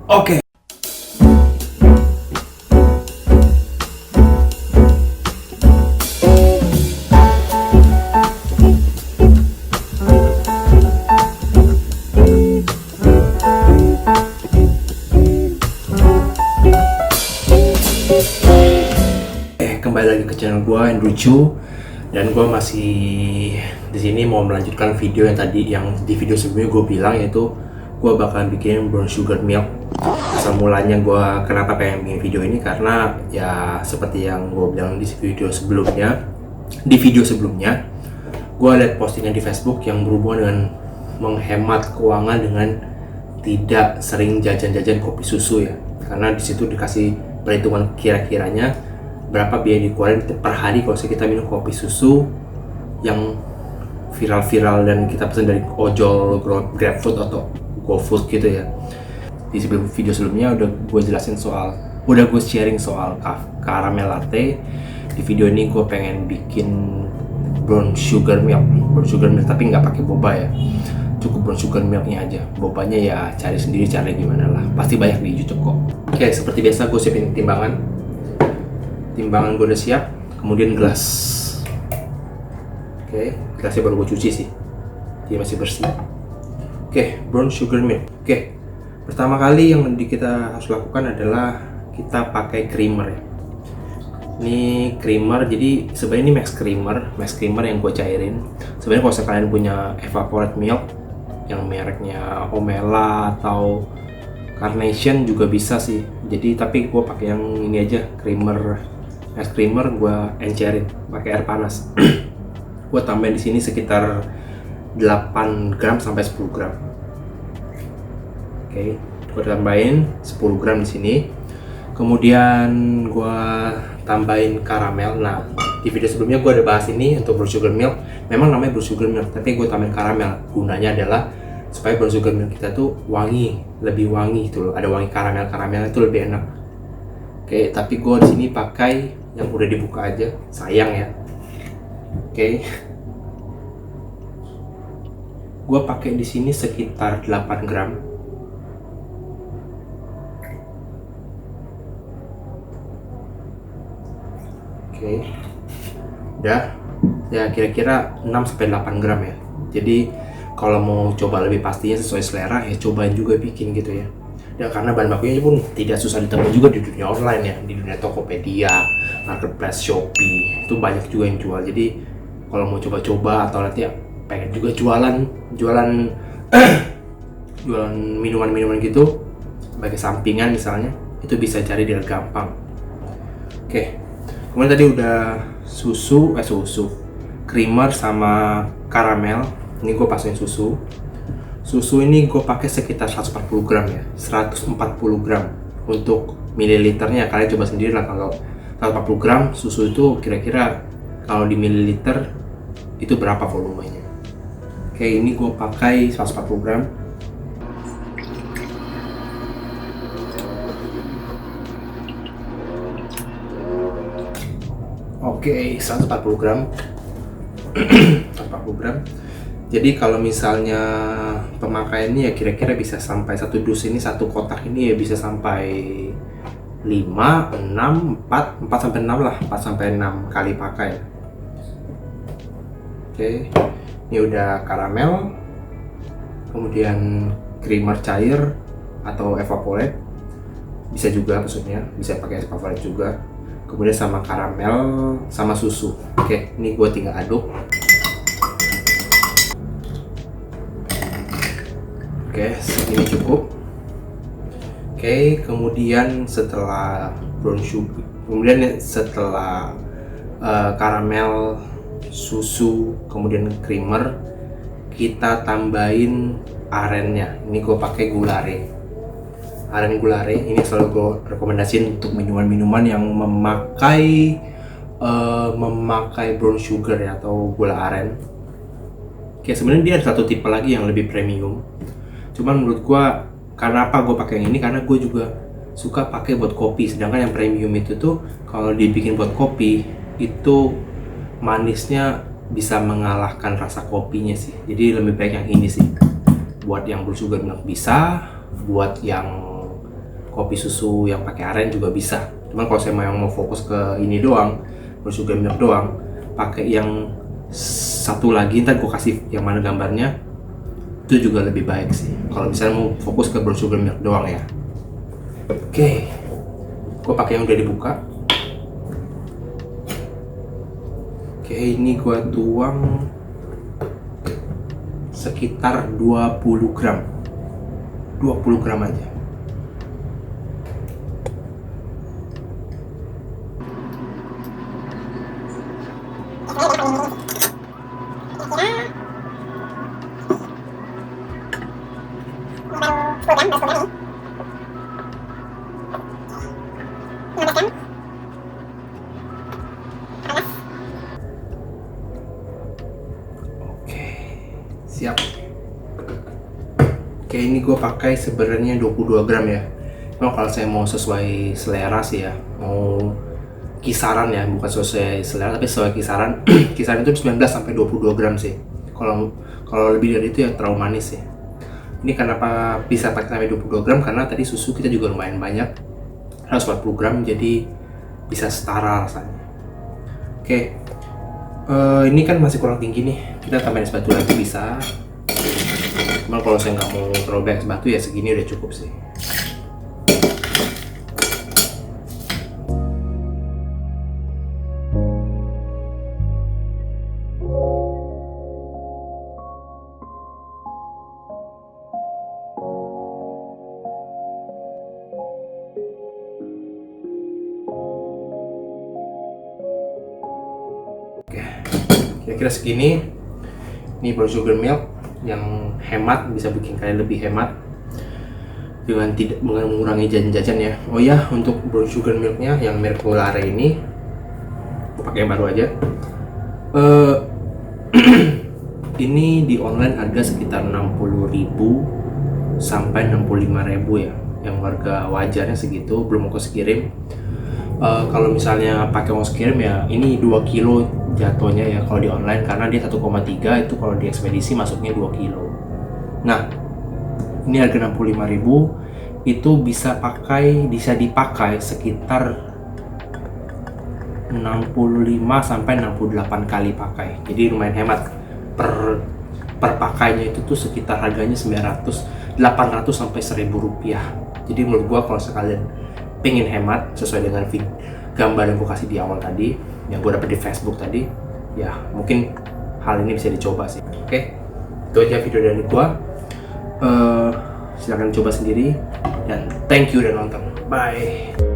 Oke. Kembali lagi ke channel gue, Andrew Chu, dan gue masih di sini mau melanjutkan video yang tadi, yang di video sebelumnya gue bilang, yaitu gue bakalan bikin brown sugar milk. Asal mulanya gue kenapa pengen bikin video ini, karena ya seperti yang gue bilang di video sebelumnya, gue lihat postingan di Facebook yang berhubungan dengan menghemat keuangan dengan tidak sering jajan-jajan kopi susu ya, karena di situ dikasih perhitungan kira-kiranya berapa biaya dikeluarin per hari kalau kita minum kopi susu yang viral-viral dan kita pesan dari ojol, GrabFood atau GoFood gitu ya. Di video sebelumnya udah gue sharing soal caramel latte. Di video ini gue pengen bikin brown sugar milk, tapi nggak pakai boba ya, cukup brown sugar milknya aja. Bobanya ya cari sendiri caranya gimana lah, pasti banyak di YouTube kok. Oke, seperti biasa gue siapin timbangan gue udah siap, kemudian gelas. Oke, gelasnya baru gue cuci sih, dia masih bersih. Oke, brown sugar milk. Oke, pertama kali yang kita harus lakukan adalah kita pakai creamer ya. Ini creamer, jadi sebenarnya ini max creamer yang gue cairin. Sebenarnya kalau kalian punya evaporate milk yang mereknya Omela atau Carnation juga bisa sih. Jadi tapi gue pakai yang ini aja, max creamer gue encerin pakai air panas. Gue tambahin di sini sekitar 8 gram sampai 10 gram. Oke, gue tambahin 10 gram di sini. Kemudian gue tambahin karamel. Nah, di video sebelumnya gue ada bahas ini untuk brown sugar milk. Memang namanya brown sugar milk, tapi gue tambahin karamel. Gunanya adalah supaya brown sugar milk kita tuh wangi, lebih wangi gitu loh. Ada wangi karamel itu lebih enak. Oke, tapi gue di sini pakai yang udah dibuka aja, sayang ya. Oke, gue pakai di sini sekitar 8 gram. Oke, udah ya kira-kira 6-8 gram ya. Jadi kalau mau coba lebih pastinya sesuai selera ya cobain juga bikin gitu ya. Ya karena bahan bakunya pun tidak susah ditemui juga di dunia online ya, di dunia Tokopedia, Marketplace, Shopee, itu banyak juga yang jual. Jadi kalau mau coba-coba atau nanti ya pengen juga jualan jualan minuman-minuman gitu sebagai sampingan misalnya, itu bisa cari dengan gampang. Oke, kemudian tadi udah susu, creamer sama karamel. Ini gue pasangin susu ini gue pakai sekitar 140 gram ya, 140 gram untuk mililiternya. Kalian coba sendiri lah, kalau 140 gram susu itu kira-kira kalau di mililiter itu berapa volumenya. Oke, ini gue pakai 140 gram. Oke, 140 gram. 140 gram. Jadi kalau misalnya pemakaiannya ya kira-kira bisa sampai satu dus ini, satu kotak ini ya bisa sampai 5, 6, 4 sampai 6 lah, 4 sampai 6 kali pakai. Oke, ini udah karamel, kemudian creamer cair atau evaporate, bisa juga maksudnya, bisa pakai evaporate juga. Kemudian sama karamel, sama susu. Oke, ini gue tinggal aduk. Oke, segini cukup. Oke, kemudian setelah karamel, susu, kemudian creamer, kita tambahin arennya. Ini gue pakai aren gulare. Ini selalu gue rekomendasiin untuk minuman-minuman yang memakai brown sugar ya, atau gula aren. Oke, sebenarnya dia ada satu tipe lagi yang lebih premium. Cuman menurut gue, karena apa gue pakai yang ini, karena gue juga suka pakai buat kopi. Sedangkan yang premium itu tuh kalau dibikin buat kopi itu manisnya bisa mengalahkan rasa kopinya sih. Jadi lebih baik yang ini sih. Buat yang brown sugar milk bisa, buat yang kopi susu yang pakai aren juga bisa. Cuman kalau saya mau fokus ke ini doang, brown sugar milk doang, pakai yang satu lagi, ntar gue kasih yang mana gambarnya, itu juga lebih baik sih kalau misalnya mau fokus ke brown sugar milk doang ya. Oke, gue pakai yang udah dibuka. Oke, ini gue tuang sekitar 20 gram aja. Siap. Oke, ini gue pakai sebenarnya 22 gram ya. Memang kalau saya mau sesuai selera sih ya, mau kisaran ya, bukan sesuai selera tapi sesuai kisaran. Kisaran itu 19 sampai 22 gram sih. Kalau lebih dari itu ya terlalu manis sih. Ini kenapa bisa pakai sampai 22 gram, karena tadi susu kita juga lumayan banyak, 140 gram, jadi bisa setara rasanya. Oke, ini kan masih kurang tinggi nih, kita tambahin es batu lagi bisa. Cuman kalau saya nggak mau terlalu banyak es batu ya segini udah cukup sih. Oke, kira-kira segini. Ini brown sugar milk yang hemat, bisa bikin kalian lebih hemat dengan tidak mengurangi jajan-jajan ya. Oh ya, untuk brown sugar milknya yang merek Volare ini, aku pakai yang baru aja. Ini di online harga sekitar 60.000 sampai 65.000 ya, yang harga wajarnya segitu, belum ongkos kirim. Kalau misalnya pakai ongkos kirim ya ini 2 kilo jatuhnya ya kalau di online, karena dia 1,3, itu kalau di ekspedisi masuknya 2 kilo. Nah, ini harga 65.000, itu bisa dipakai sekitar 65 sampai 68 kali pakai. Jadi lumayan hemat. Per pakainya itu tuh sekitar harganya 800 sampai 1.000 rupiah. Jadi menurut gua kalau sekalian pengen hemat sesuai dengan gambar yang gua kasih di awal tadi, yang gue dapet di Facebook tadi, ya mungkin hal ini bisa dicoba sih. Oke, itu aja video dari gue. Silahkan coba sendiri, dan thank you udah nonton. Bye.